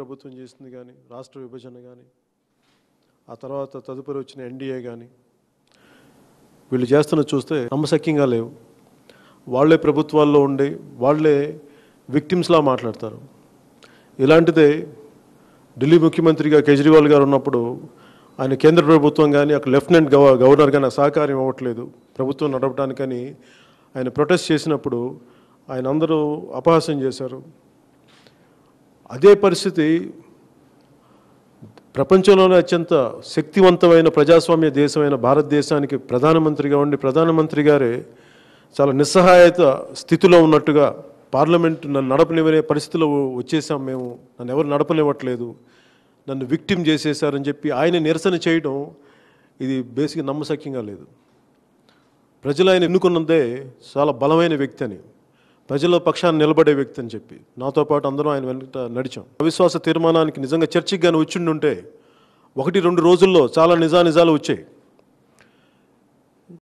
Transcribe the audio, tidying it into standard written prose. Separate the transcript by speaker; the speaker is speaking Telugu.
Speaker 1: ప్రభుత్వం చేసింది కానీ రాష్ట్ర విభజన కానీ ఆ తర్వాత తదుపరి వచ్చిన ఎన్డీఏ కానీ వీళ్ళు చేస్తున్న చూస్తే నమ్మశక్యంగా లేవు. వాళ్ళే ప్రభుత్వాల్లో ఉండి వాళ్ళే విక్టిమ్స్లా మాట్లాడతారు. ఇలాంటిదే ఢిల్లీ ముఖ్యమంత్రిగా కేజ్రీవాల్ గారు ఉన్నప్పుడు ఆయన కేంద్ర ప్రభుత్వం కానీ అక్కడ లెఫ్టినెంట్ గవర్నర్ కానీ సహకారం ఇవ్వట్లేదు ప్రభుత్వం నడపడానికని ఆయన ప్రొటెస్ట్ చేసినప్పుడు ఆయన అందరూ అపహాస్యం చేశారు. అదే పరిస్థితి ప్రపంచంలోనే అత్యంత శక్తివంతమైన ప్రజాస్వామ్య దేశమైన భారతదేశానికి ప్రధానమంత్రిగా ఉండి ప్రధానమంత్రి గారే చాలా నిస్సహాయత స్థితిలో ఉన్నట్టుగా పార్లమెంట్ నన్ను నడపనివ్వనే పరిస్థితిలో వచ్చేసాం, మేము నన్ను ఎవరు నడపనివ్వట్లేదు, నన్ను విక్టిమ్ చేసేసారని చెప్పి ఆయన నిరసన చేయడం ఇది బేసిక్గా నమ్మశక్యంగా లేదు. ప్రజలు ఆయన ఎన్నుకున్నదే చాలా బలమైన వ్యక్తి అని, ప్రజల పక్షాన్ని నిలబడే వ్యక్తి అని చెప్పి నాతో పాటు అందరం ఆయన వెంట నడిచాం. అవిశ్వాస తీర్మానానికి నిజంగా చర్చకి కానీ వచ్చిండుంటే 1-2 రోజుల్లో చాలా నిజాలు వచ్చాయి.